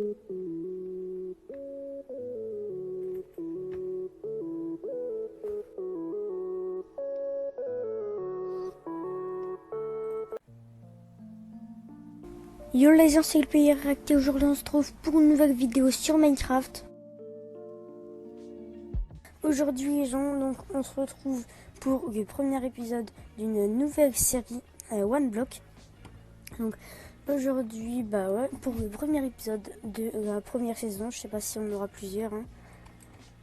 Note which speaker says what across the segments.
Speaker 1: Yo les gens, c'est le player réacté. Aujourd'hui on se trouve pour une nouvelle vidéo sur Minecraft. Aujourd'hui les gens, donc on se retrouve pour le premier épisode d'une nouvelle série One Block. Donc aujourd'hui, pour le premier épisode de la première saison, je sais pas si on aura plusieurs.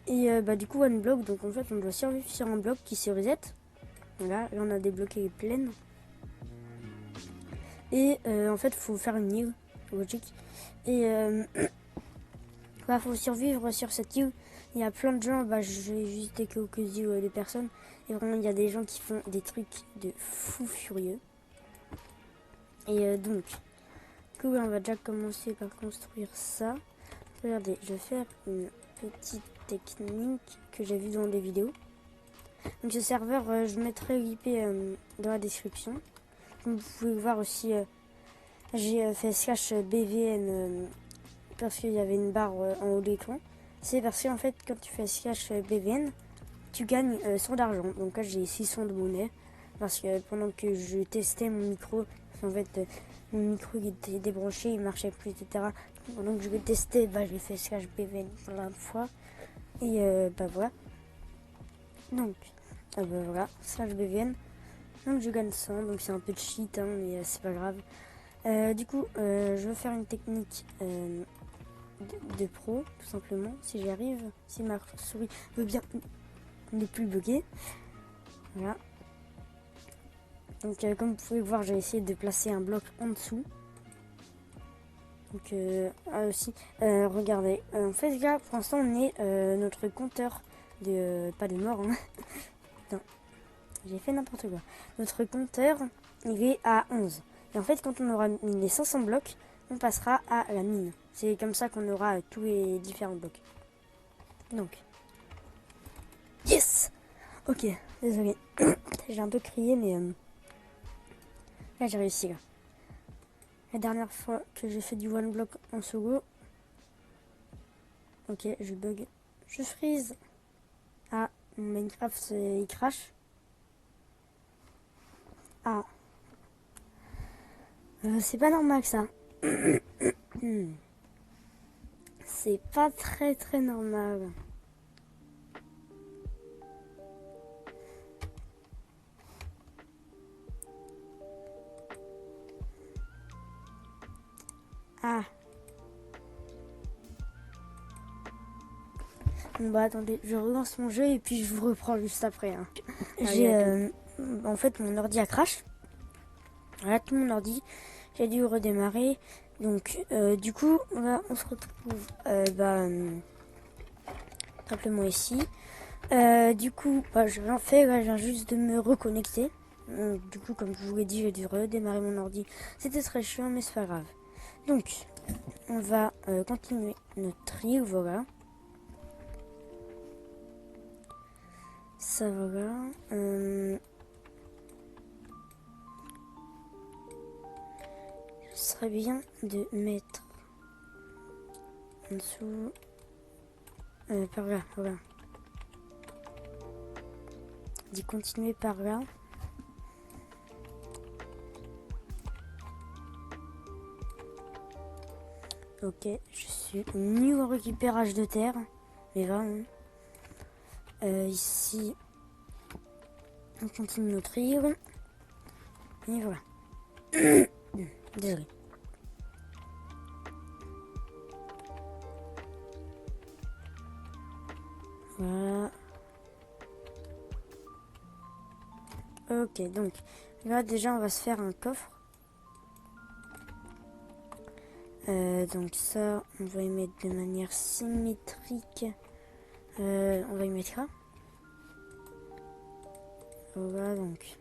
Speaker 1: Et du coup One Block, donc en fait on doit survivre sur un bloc qui se reset. Voilà, là on a débloqué les plaines. Et en fait, il faut faire une île, logique. Et faut survivre sur cette île. Il y a plein de gens, j'ai juste des quelques-unes de personnes. Et vraiment, il y a des gens qui font des trucs de fou furieux. Et donc, du coup, on va déjà commencer par construire ça. Regardez, je vais faire une petite technique que j'ai vue dans des vidéos. Donc ce serveur, je mettrai l'IP dans la description. Comme vous pouvez voir aussi, j'ai fait slash BVN parce qu'il y avait une barre en haut de l'écran. C'est parce qu'en fait, quand tu fais slash BVN, tu gagnes 100 d'argent. Donc là, j'ai 600 de monnaie. Parce que pendant que je testais mon micro, en fait, mon micro il était débranché, il marchait plus, etc. Pendant que je le testais, j'ai fait slash BVN plein de fois. Et voilà. Donc, voilà, slash BVN. Donc je gagne 100, donc c'est un peu de cheat, mais c'est pas grave. Du coup, je vais faire une technique de pro, tout simplement, si j'y arrive. Si ma souris veut bien ne plus bugger. Voilà. Donc comme vous pouvez voir, j'ai essayé de placer un bloc en dessous. Donc aussi, regardez. En fait là, pour l'instant, on est notre compteur de... pas de mort, Non, j'ai fait n'importe quoi. Notre compteur, il est à 11. Et en fait, quand on aura mis les 500 blocs, on passera à la mine. C'est comme ça qu'on aura tous les différents blocs. Donc, yes! Ok, désolé. J'ai un peu crié, mais là j'ai réussi. Là. La dernière fois que j'ai fait du one block en solo. Ok, je bug. Je freeze. Ah, Minecraft il crash. Ah. C'est pas normal ça. C'est pas très normal. Ah. Bon attendez, je relance mon jeu et puis je vous reprends juste après. J'ai en fait mon ordi a crash. Voilà tout mon ordi. J'ai dû redémarrer. Donc du coup là on se retrouve simplement ici. Du coup j'ai rien fait, là, je viens juste de me reconnecter. Du coup comme je vous l'ai dit, j'ai dû redémarrer mon ordi. C'était très chiant mais c'est pas grave. Donc on va continuer notre île, voilà. Ça voilà. Ce serait bien de mettre en dessous par là, voilà. D'y continuer par là. Ok, je suis nul au récupérage de terre. Mais vraiment. Ici, on continue notre île. Et voilà. Désolé. Voilà. Ok, donc là déjà on va se faire un coffre. Donc ça, on va y mettre de manière symétrique. On va y mettre là. Voilà donc.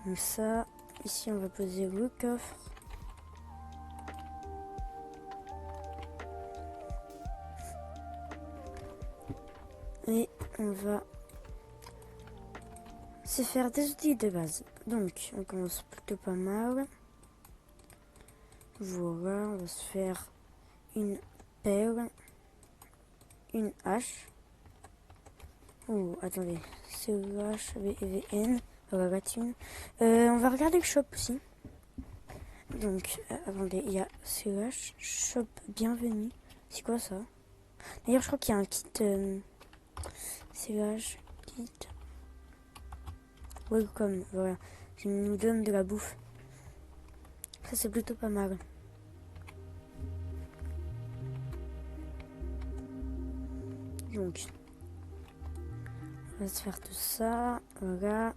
Speaker 1: Comme ça. Ici on va poser le coffre. Et on va c'est faire des outils de base. Donc, on commence plutôt pas mal. Voilà, on va se faire une pelle, une hache. Oh, attendez, CEH-VN. Voilà, thune. On va regarder le shop aussi. Donc, attendez, il y a CEH, shop bienvenue. C'est quoi ça? D'ailleurs, je crois qu'il y a un kit CEH, kit welcome. Voilà, il nous donne de la bouffe. Ça, c'est plutôt pas mal. Donc, on va se faire tout ça. Voilà.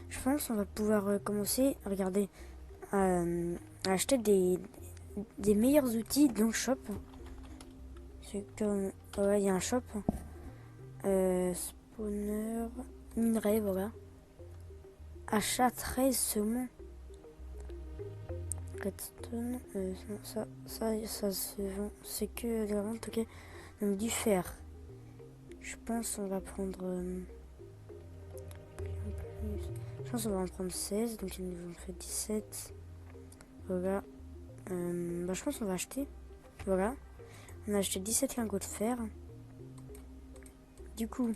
Speaker 1: Je pense qu'on va pouvoir commencer à regarder, à acheter des meilleurs outils dans le shop. C'est comme, voilà, il y a un shop. Spawner, minerai, voilà. Achat 13 saumon. Redstone, ça se vend. C'est que de la vente, ok. Donc du fer. Je pense on va prendre. Je pense on va en prendre 16, donc ils nous ont fait 17. Voilà. Je pense qu'on va acheter. Voilà. On a acheté 17 lingots de fer. Du coup,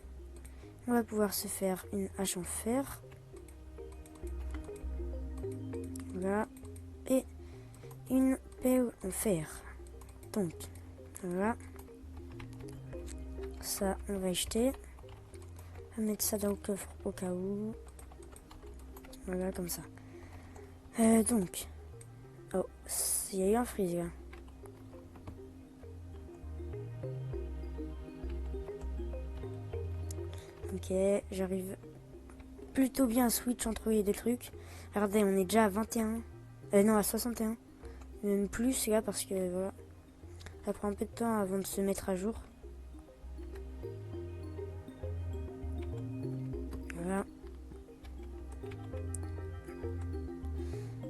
Speaker 1: on va pouvoir se faire une hache en fer. Voilà. Et une pelle en fer. Donc, voilà. Ça, on va acheter. On va mettre ça dans le coffre au cas où. Voilà, comme ça. Donc. Oh, il y a eu un freeze là. Ok, j'arrive plutôt bien à switch entre les deux trucs. Regardez, on est déjà à 21. Non, à 61. Même plus là parce que voilà. Ça prend un peu de temps avant de se mettre à jour. Voilà.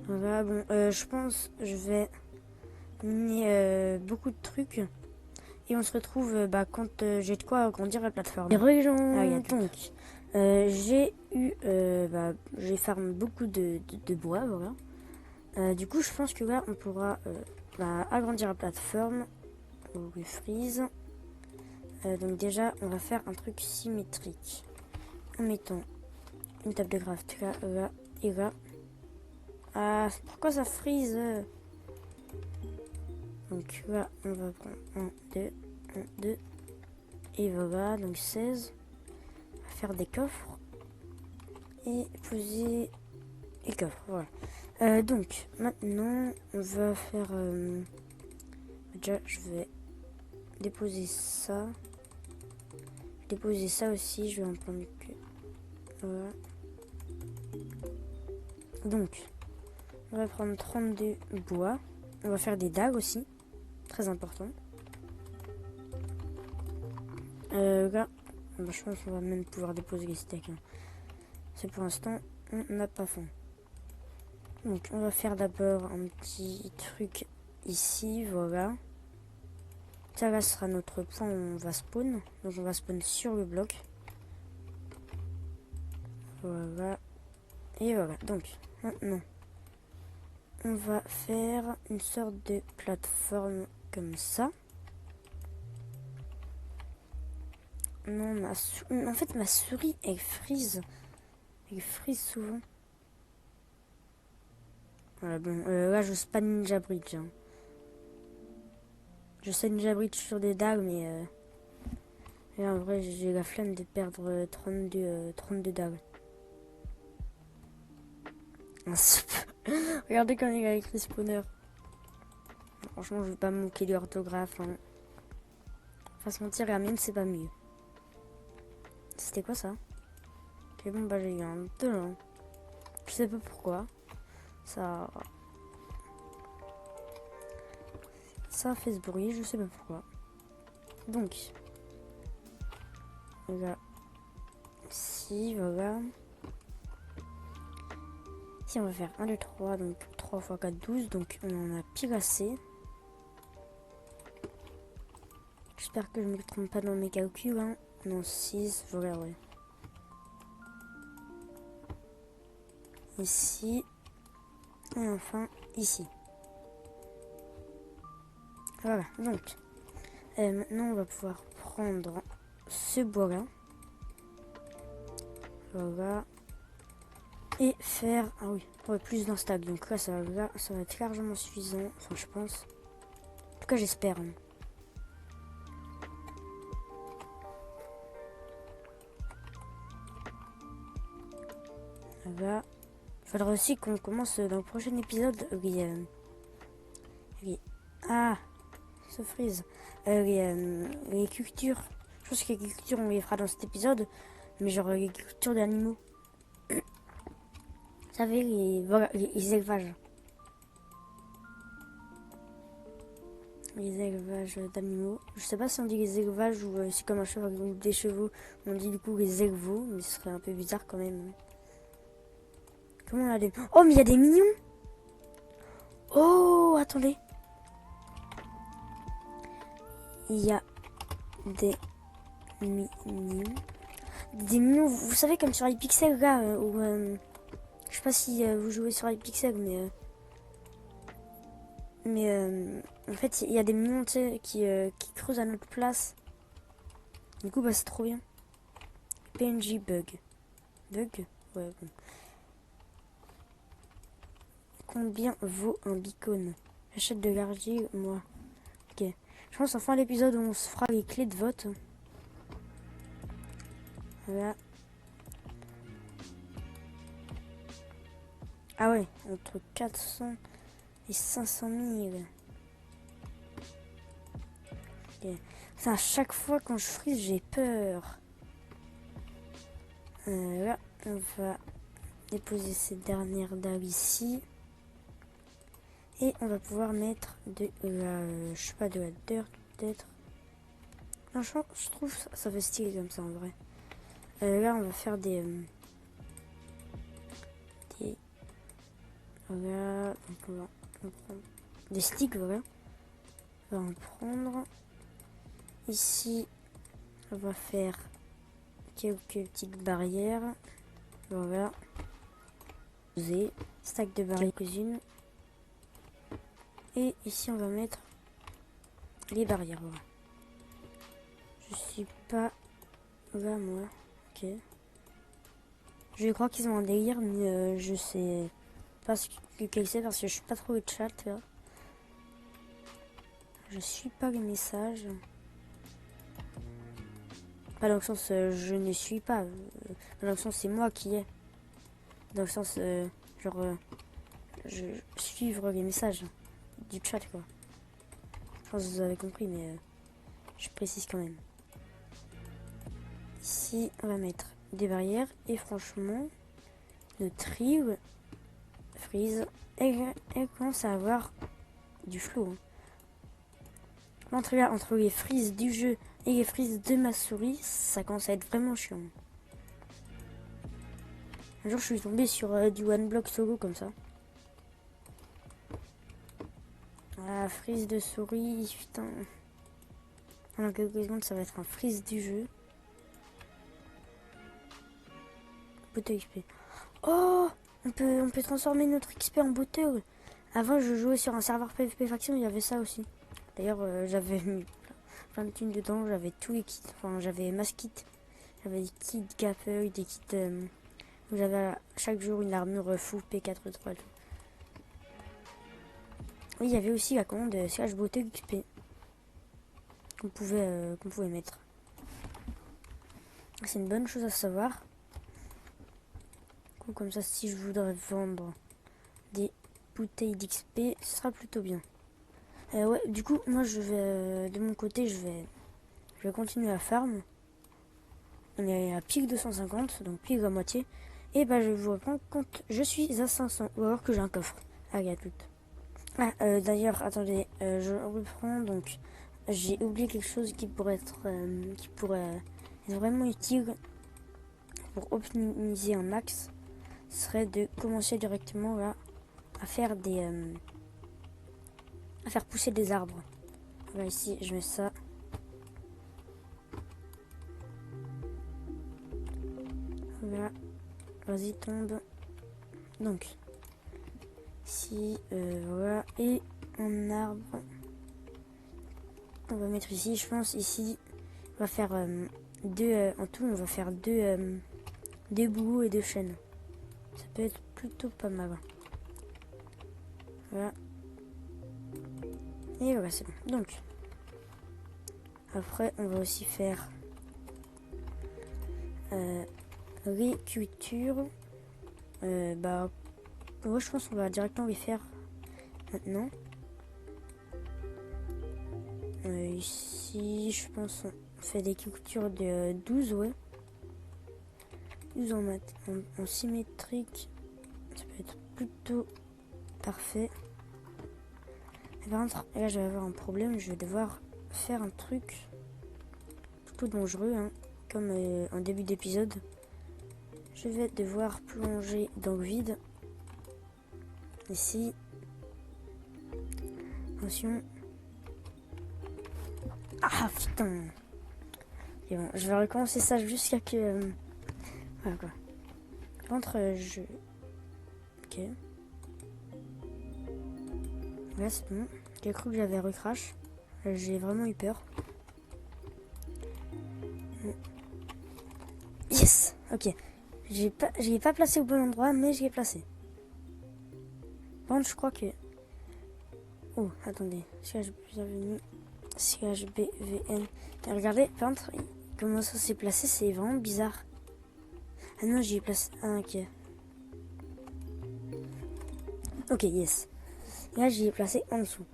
Speaker 1: Voilà, bon, je pense je vais miner beaucoup de trucs. Et on se retrouve quand j'ai de quoi agrandir la plateforme. Et donc, j'ai farmé beaucoup de bois, voilà. Du coup, je pense que là, on pourra agrandir la plateforme. On refreeze. Donc déjà, on va faire un truc symétrique. En mettant une table de craft là, là et là. Ah, pourquoi ça freeze? Donc là, on va prendre 1, 2, 1, 2. Et voilà, donc 16. On va faire des coffres. Et poser les coffres, voilà. Donc, maintenant, on va faire... déjà, je vais déposer ça. Déposer ça aussi, je vais en prendre que... Voilà. Donc, on va prendre 32 bois. On va faire des dagues aussi. Très important. Là, je pense qu'on va même pouvoir déposer les steaks. Hein. C'est pour l'instant, on n'a pas faim. Donc, on va faire d'abord un petit truc ici, voilà. Ça, là, sera notre point où on va spawn. Donc, on va spawn sur le bloc. Voilà. Et voilà. Donc, maintenant, on va faire une sorte de plateforme comme ça. Non, en fait, ma souris, elle freeze. Elle freeze souvent. Voilà, bon, là, je spawn Ninja Bridge. Hein. Je sais Ninja Bridge sur des dagues, mais là, en vrai, j'ai la flemme de perdre 32 dagues. Regardez quand il a écrit spawner. Franchement, je vais pas me moquer de l'orthographe. Hein. Enfin, se mentir, la mienne, c'est pas mieux. C'était quoi ça? Ok, bon, bah, j'ai eu un 2 là. Je sais pas pourquoi. Ça a fait ce bruit, je sais pas pourquoi. Donc, là, ici, voilà. Ici, on va faire 1, 2, 3, donc 3 x 4, 12, donc on en a pile assez. J'espère que je ne me trompe pas dans mes calculs. Hein. Non, 6, voilà, ouais. ici, et enfin ici. Voilà, donc maintenant on va pouvoir prendre ce bois là, voilà, et faire, ah oui, ouais, plus d'un stack, donc là ça va être largement suffisant, enfin je pense, en tout cas j'espère. Hein. Voilà, il faudra aussi qu'on commence dans le prochain épisode, ah, se frise, les cultures, je pense que les cultures on les fera dans cet épisode, mais genre les cultures d'animaux. Vous savez, les élevages. Les élevages d'animaux. Je sais pas si on dit les élevages ou c'est comme un cheval ou des chevaux. On dit du coup les élevaux, mais ce serait un peu bizarre quand même. Comment on a des... Oh, mais il y a des mignons. Oh, attendez. Il y a des mignons. Des mignons, vous savez, comme sur iPixel là, où... je sais pas si vous jouez sur iPixel, mais en fait, il y a des mignons, tu sais, qui creusent à notre place. Du coup, bah, c'est trop bien. PNG bug. Bug? Ouais, bon. Combien vaut un beacon? J'achète de l'argile, moi. Ok. Je pense en fin d'épisode, on se fera les clés de vote. Voilà. Ah ouais, entre 400 et 500 000. Ok. Ça, à chaque fois quand je frise, j'ai peur. Là, on va déposer ces dernières dalles ici. Et on va pouvoir mettre de la, je sais pas, de la dirt peut-être. Franchement, je trouve ça fait stylé comme ça en vrai. Là, on va faire des voilà, donc on va en prendre des sticks, voilà. On va en prendre. Ici, on va faire quelques petites barrières. Voilà. Stack de barrières quelques-unes. Et ici, on va mettre les barrières. Voilà. Je suis pas là, moi. Ok. Je crois qu'ils ont un délire, mais je sais pas ce que c'est parce que je suis pas trop le chat là. Je suis pas les messages. Pas dans le sens je ne suis pas. Dans le sens c'est moi qui ai. Dans le sens genre je suivre les messages du chat quoi. Je pense que vous avez compris mais je précise quand même. Ici on va mettre des barrières et franchement notre île Freeze elle commence à avoir du flow. Hein. Entre les frises du jeu et les frises de ma souris, ça commence à être vraiment chiant. Un jour, je suis tombée sur du one block solo comme ça. Ah, frise de souris, putain. Pendant quelques secondes, ça va être un frise du jeu. Bottle XP. Oh, on peut transformer notre XP en bottle. Avant, je jouais sur un serveur PvP Faction, il y avait ça aussi. D'ailleurs, j'avais mis plein de thunes dedans, j'avais tous les kits. Enfin, j'avais mass kit. J'avais des kits Gapple, des kits où j'avais chaque jour une armure full P4 étoiles. Oui, il y avait aussi la commande slash bottle XP qu'on pouvait mettre. C'est une bonne chose à savoir. Comme ça, si je voudrais vendre des bouteilles d'XP, ce sera plutôt bien. Ouais, du coup, moi, je vais de mon côté, je vais continuer à farm. On est à pile 250, donc pile la moitié. Et bah, je vous reprends quand je suis à 500, ou alors que j'ai un coffre. Allez, à toutes. Ah, d'ailleurs, attendez, je reprends. Donc, j'ai oublié quelque chose qui pourrait être vraiment utile pour optimiser un max. Serait de commencer directement là à faire à faire pousser des arbres. Voilà, ici, je mets ça. Voilà. Vas-y, tombe. Donc, ici, voilà. Et en arbre, on va mettre ici, je pense, ici, on va faire en tout, on va faire deux bouts et deux chaînes. Ça peut être plutôt pas mal. Voilà. Et voilà, c'est bon. Donc, après, on va aussi faire réculture. Bah, ouais, je pense qu'on va directement les faire maintenant. Ici, je pense on fait des cultures de 12, ouais. 12 en symétrique. Ça peut être plutôt parfait. Et par contre, là, je vais avoir un problème. Je vais devoir faire un truc plutôt dangereux, hein, comme en début d'épisode. Je vais devoir plonger dans le vide. Ici. Attention. Ah putain. Et bon, je vais recommencer ça jusqu'à que... voilà quoi. Par contre, ok. Là c'est bon. J'ai cru que j'avais recrash. J'ai vraiment eu peur. Yes. Ok. Je l'ai pas placé au bon endroit, mais je l'ai placé. Par contre, je crois que... oh, attendez. Bienvenue. CHBVN. Et regardez, par contre, comment ça s'est placé, c'est vraiment bizarre. Ah non, j'y ai placé... ah, ok. Ok, yes. Là, j'y ai placé en dessous.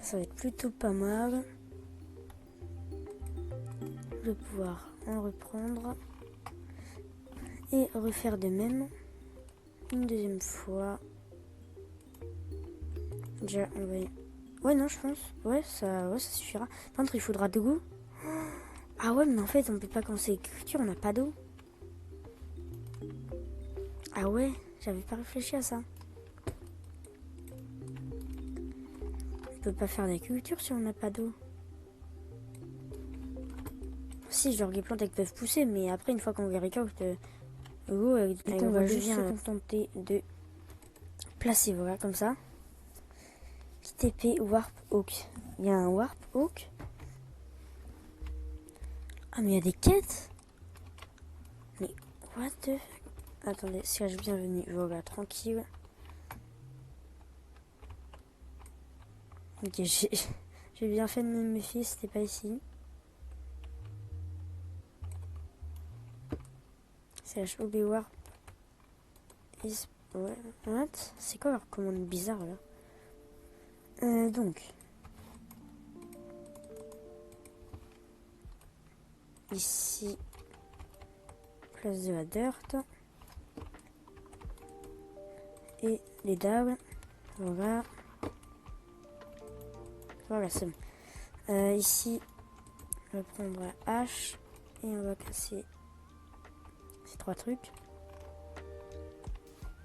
Speaker 1: Ça va être plutôt pas mal. Je vais pouvoir en reprendre. Et refaire de même. Une deuxième fois. Déjà, on va... ouais, non, je pense. Ouais, ça suffira. Par contre, il faudra de l'eau. Ah ouais, mais en fait, on peut pas commencer l'écriture, on n'a pas d'eau. Ah ouais, j'avais pas réfléchi à ça. On peut pas faire d'agriculture si on n'a pas d'eau. Si, genre les plantes elles peuvent pousser, mais après une fois qu'on les récolte, l'eau, on va juste se contenter de placer, voilà, comme ça. TP Warp Oak. Il y a un Warp Oak. Ah mais il y a des quêtes. Mais what the... attendez, si je bienvenue, voilà, tranquille. Ok, j'ai bien fait de me méfier, c'était pas ici. C'est HOB Warp. Ouais, what? C'est quoi leur commande bizarre là? Donc. Ici. Place de la dirt. Et les dames. Voilà. Voilà, c'est bon. Ici, on va prendre la hache. Et on va casser ces trois trucs.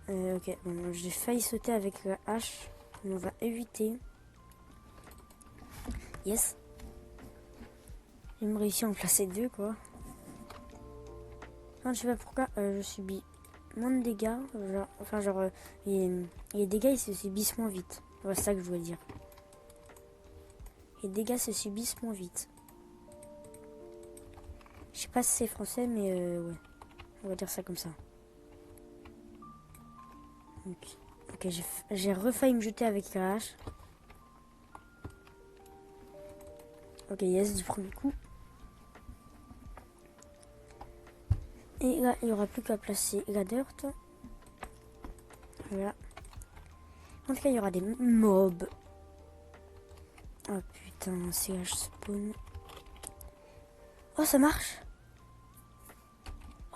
Speaker 1: Ok, bon, j'ai failli sauter avec la hache. Mais on va éviter. Yes. J'ai même réussi à en placer deux, quoi. Enfin, je sais pas pourquoi je subis moins de dégâts. Les dégâts ils se subissent moins vite. Voilà, c'est ça que je voulais dire. Les dégâts se subissent moins vite. Je sais pas si c'est français, mais ouais. On va dire ça comme ça. Ok, j'ai refailli me jeter avec la hache. Ok, yes, du premier coup. Et là, il n'y aura plus qu'à placer la dirt. Voilà. En tout cas, il y aura des mobs. Oh putain, CH spawn. Oh, ça marche.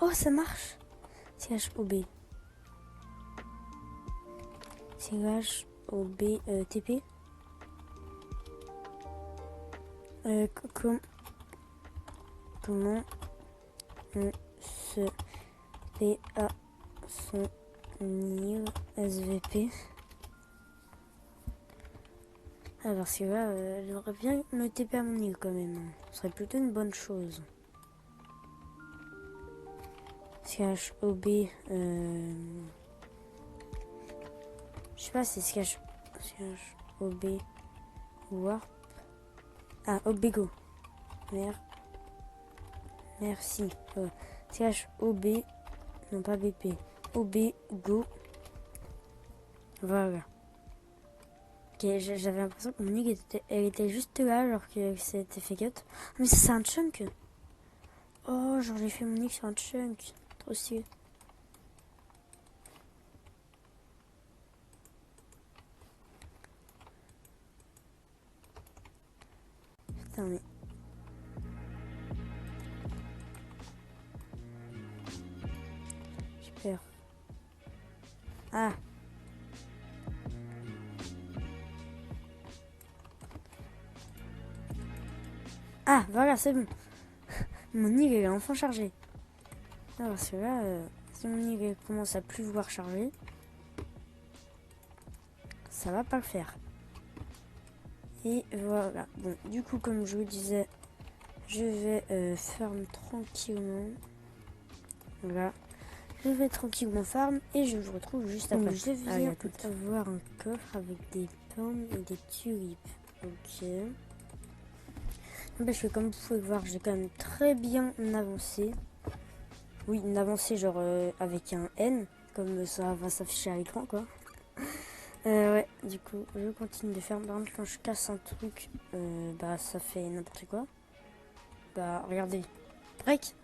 Speaker 1: Oh, ça marche. CHOB. CHOB TP. Comment on se fait à son niveau SVP? Alors c'est là, j'aimerais bien me TP à mon île quand même. Ce serait plutôt une bonne chose. slash OB. Je sais pas, c'est slash OB warp. Ah, OBGO. Merci. Slash OB. Non, pas BP. OBGO. Voilà. Ok, j'avais l'impression que mon nick elle était juste là alors que c'était fait cut. Mais c'est un chunk. Oh, genre j'ai fait mon nick sur un chunk. Trop stylé. Putain, mais. J'ai peur. Ah! Ah, voilà, c'est bon. Mon nick est enfin chargé. Ah, parce que là, si mon nick commence à plus vouloir charger, ça va pas le faire. Et voilà. Bon, du coup, comme je vous disais, je vais farm tranquillement. Voilà. Je vais tranquillement farm et je vous retrouve juste après. Je viens avoir un coffre avec des pommes et des tulipes. Ok. Parce que comme vous pouvez voir, j'ai quand même très bien avancé. Oui, une avancée genre avec un N, comme ça va s'afficher à l'écran quoi. Ouais, du coup, je continue de faire. Par contre, quand je casse un truc, bah ça fait n'importe quoi. Bah regardez, break.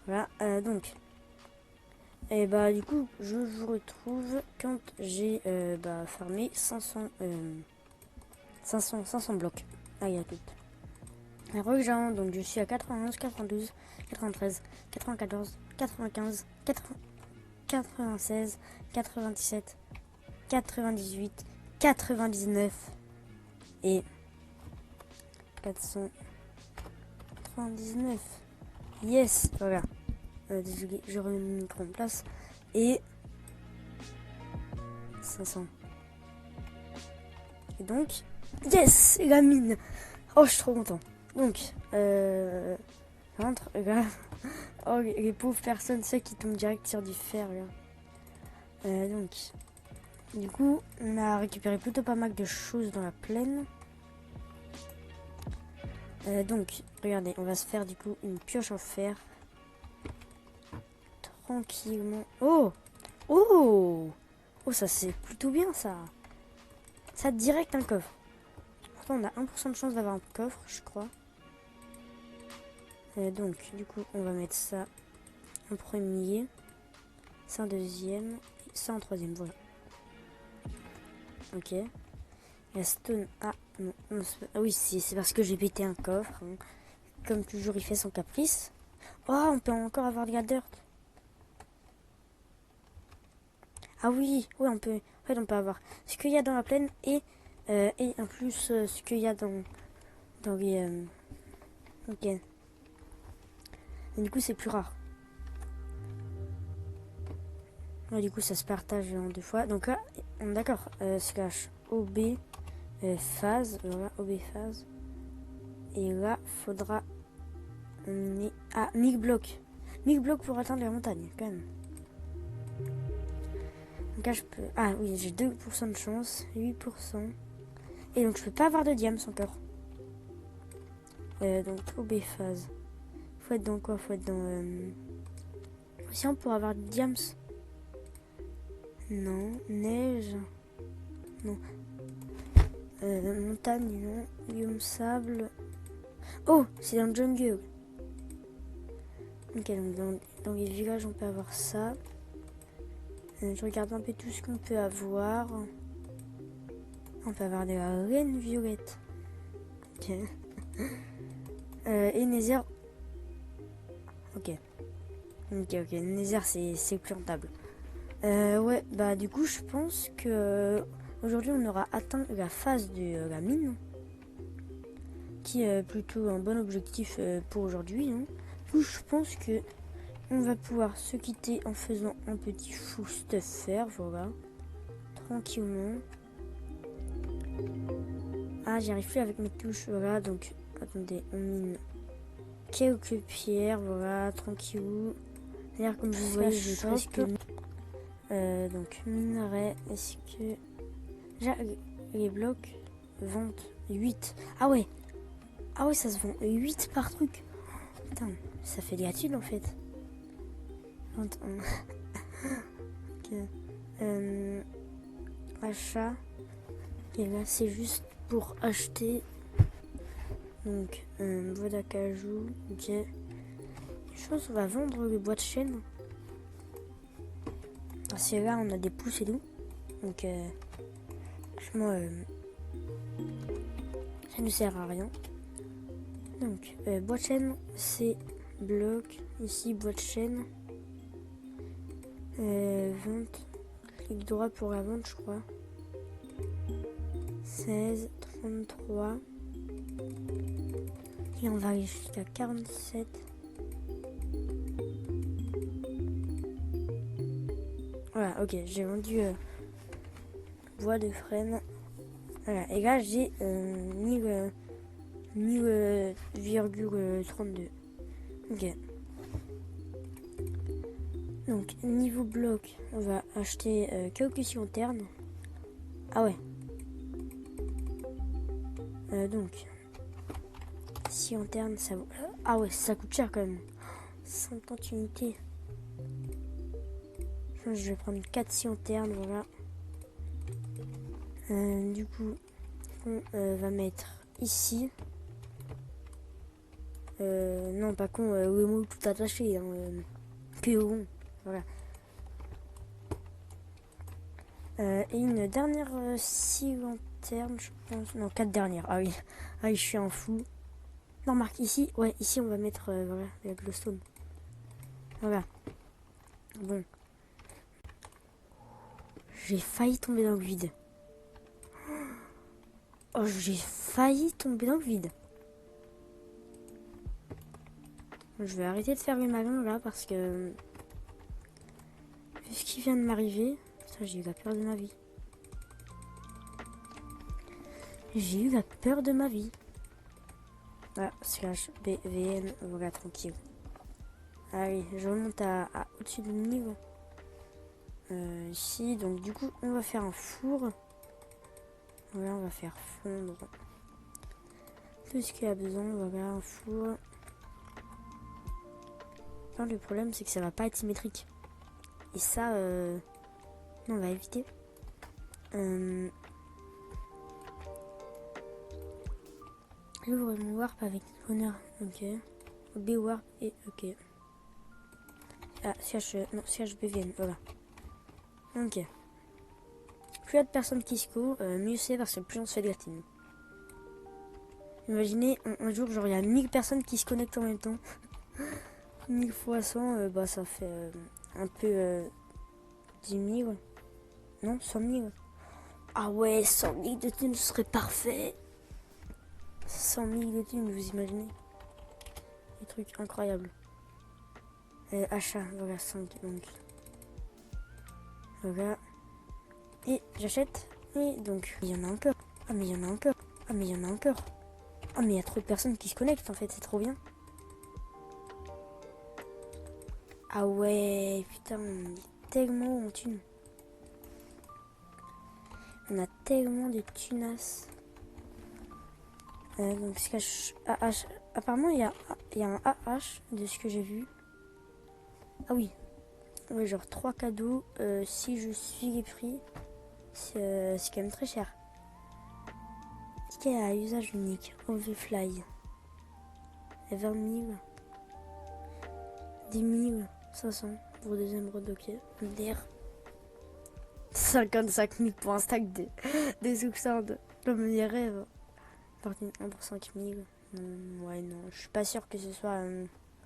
Speaker 1: Voilà, donc. Et bah du coup, je vous retrouve quand j'ai farmé 500 blocs. Ah, il y a tout. Rejoins, donc je suis à 91, 92, 93, 94, 95, 96, 97, 98, 99 et 499. Yes, voilà. Désolé, je remets mon micro en place. Et 500. Et donc, yes, la mine. Oh, je suis trop content. Donc, rentre, là. Oh, les pauvres personnes, ceux qui tombent direct sur du fer, là. Donc, du coup, on a récupéré plutôt pas mal de choses dans la plaine. Donc, regardez, on va se faire du coup une pioche en fer. Tranquillement. Oh! Oh! Oh, ça c'est plutôt bien ça. Ça direct un coffre. Pourtant, on a 1% de chance d'avoir un coffre, je crois. Donc, du coup, on va mettre ça en premier. Ça en deuxième. Et ça en troisième, voilà. Ok. La stone. Ah, non. Ah oui, c'est parce que j'ai pété un coffre. Hein. Comme toujours, il fait son caprice. Oh, on peut encore avoir de la dirt. Ah oui, oui, on peut. En fait, on peut avoir ce qu'il y a dans la plaine et en plus ce qu'il y a dans les. Ok. Et du coup, c'est plus rare. Ouais, du coup, ça se partage en deux fois. Donc là, d'accord. Slash OB phase. Voilà, OB phase. Et là, faudra. On est à 1000 blocs. 1000 blocs pour atteindre la montagne, quand même. Donc là, je peux. Ah oui, j'ai 2% de chance. 8%. Et donc, je peux pas avoir de diams encore. Donc, OB phase. Faut être dans quoi? Faut être dans. Océan pour avoir de diams. Non. Neige. Non. Montagne, non. Biome sable. Oh, c'est dans le jungle. Ok, donc dans les villages, on peut avoir ça. Je regarde un peu tout ce qu'on peut avoir. On peut avoir de la reine violette. Ok. Et Nether. Ok. Ok. Nether, c'est plus rentable. Ouais, bah du coup, je pense que aujourd'hui, on aura atteint la phase de la mine. Qui est plutôt un bon objectif pour aujourd'hui. Hein. Du coup, je pense que on va pouvoir se quitter en faisant un petit full stuff faire, voilà. Tranquillement. Ah, j'y arrive plus avec mes touches, voilà. Donc, attendez, on mine quelques pierres, voilà, tranquillou. D'ailleurs, comme vous voyez, j'ai presque... donc, minerai, est-ce que... Déjà, les blocs vendent 8. Ah ouais, ça se vend 8 par truc. Putain, ça fait des études en fait. 21. Ok. Achat. Et là, c'est juste pour acheter. Donc, bois d'acajou. Ok. Je pense qu'on va vendre les bois de chêne. Parce que là, on a des pousses et tout. Donc, franchement, ça ne sert à rien. Donc, bois de chêne, c'est bloc. Ici, bois de chêne. Vente. Clic droit pour la vente, je crois. 16, 33. Et on va aller jusqu'à 47. Voilà, ok, j'ai vendu bois de frêne. Voilà, et là j'ai 1000,32. Ok. Donc, niveau bloc, on va acheter quelques lanternes. Ah ouais. Donc, si lanterne, ça vaut... Ah ouais, ça coûte cher quand même. 50 unités. Je vais prendre 4 lanternes, voilà. Du coup, on va mettre ici. Non, pas con, le mot tout attaché. Hein, Péon, voilà. Et une dernière 6 lanternes, je pense. Non, 4 dernières. Ah oui, je suis un fou. Non, remarque, ici, ouais, ici on va mettre voilà, la glowstone. Voilà. Bon. J'ai failli tomber dans le vide. Oh, j'ai failli tomber dans le vide. Je vais arrêter de faire les malins là parce que... Vu ce qui vient de m'arriver... Putain, j'ai eu la peur de ma vie. J'ai eu la peur de ma vie. Voilà, slash BVN, voilà, tranquille. Allez, je remonte à au-dessus du niveau. Ici, donc du coup, on va faire un four. Voilà, on va faire fondre tout ce qu'il y a besoin. Voilà, un four. Enfin, le problème, c'est que ça va pas être symétrique. Et ça, non, on va éviter. J'ouvre mon warp avec honneur. Ok. B warp et ok. Ah, CH BVN, voilà. Ok. Plus il y a de personnes qui se courent, mieux c'est parce que plus on se fait de la team. Imaginez un jour, genre il y a 1000 personnes qui se connectent en même temps. 1000 fois 100, bah ça fait un peu 10 000. Non, 100 000. Ah ouais, 100 000 de thunes, ce serait parfait. 100 000 de thunes, vous imaginez? Des trucs incroyables. Achat, voilà, 5 donc. Voilà. Et j'achète. Et donc, il y en a encore. Ah mais il y en a encore. Ah mais il y en a encore. Ah mais il y a trop de personnes qui se connectent en fait, c'est trop bien. Ah ouais, putain, on est tellement en thunes. On a tellement de tunasses. Donc ce AH. Apparemment il y a un AH de ce que j'ai vu. Ah oui. Ouais, genre 3 cadeaux. Si je suis les prix, c'est quand même très cher. Ticket à usage unique. Overfly. 20 000. 10 500 pour des émeraudes, ok. MDR. 55 000 pour un stack de sauvegarde. Le meilleur rêve. 1 pour 5 000. Ouais, non, je suis pas sûr que ce soit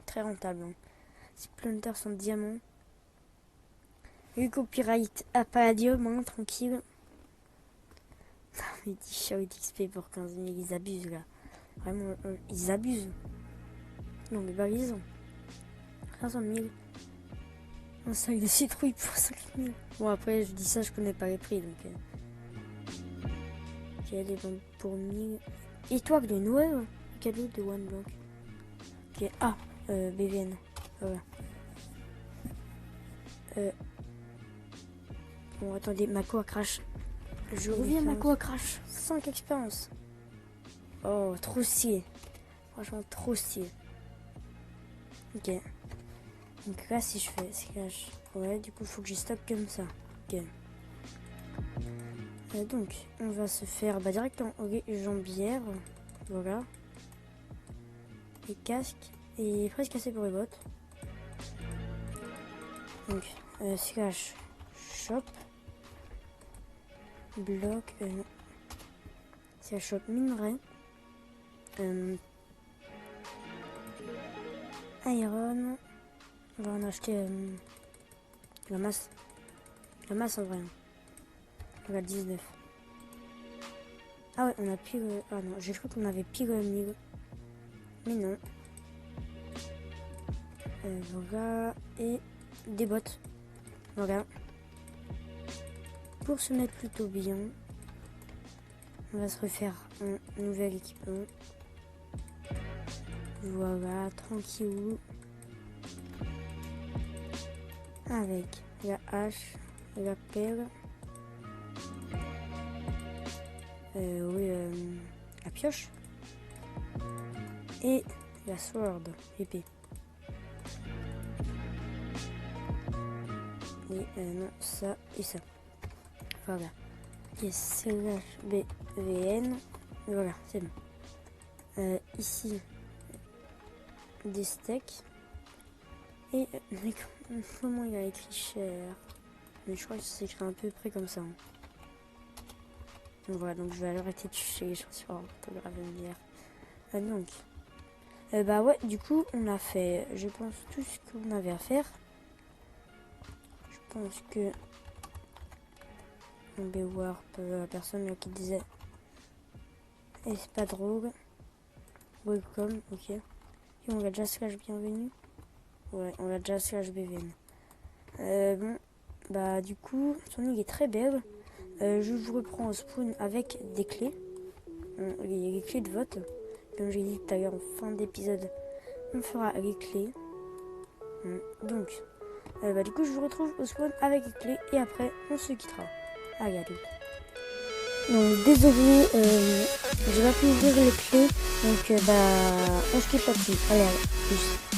Speaker 1: très rentable. Hein. Splinter sont diamants. Le copyright à Palladium, hein, tranquille. Non, mais 10 shot XP pour 15 000, ils abusent là. Vraiment, ils abusent. Non, mais bah, ils ont 500 000. Un sac de citrouille pour 5 000. Bon, après, je dis ça, je connais pas les prix donc. Ok, les bombes pour 1000. Étoile de Noël. Cadeau de One Block. Ok, BVN. Voilà. Bon, attendez, ma quoi crash. Je reviens, ma quoi crash. 5 expériences. Oh, trop stylé. Franchement, trop stylé. Ok. Donc là, si je fais slash... Ouais, du coup, il faut que j'y stocke comme ça. Ok. Donc, on va se faire directement jambière. Voilà. Et casque. Et presque assez pour les bottes. Donc, slash shop. Bloc. Non. Slash shop minerai. Iron. On va en acheter la masse. La masse en vrai. On va 19. Ah ouais, on a pile... Ah non, j'ai cru qu'on avait pile 1000. Mais non. Voilà. Et des bottes. Voilà. Pour se mettre plutôt bien, on va se refaire un nouvel équipement. Voilà, tranquille. Avec la hache, la pelle. Oui, la pioche. Et la sword, épée. Et non, ça et ça. Voilà. Et slash BVN. Voilà, c'est bon. Ici, des steaks. Et comment il a écrit cher? Mais je crois que c'est écrit un peu près comme ça. Donc voilà, donc je vais arrêter de chercher les choses sur orthographe hier. Donc, bah ouais, du coup, on a fait, je pense, tout ce qu'on avait à faire. Je pense que on va voir la personne là qui disait et c'est pas drôle. Welcome, ok. Et on va déjà slash bienvenue. Ouais, on va déjà slash BVN. Bon, bah du coup, son île est très belle. Je vous reprends au spawn avec des clés. Les clés de vote. Comme j'ai dit tout à l'heure en fin d'épisode, on fera les clés. Donc, bah du coup, je vous retrouve au spawn avec les clés et après, on se quittera. Allez, à tout. Donc, désolé, j'ai pas pu ouvrir les clés. Donc, bah, on se quitte là-dessus. Allez, à plus.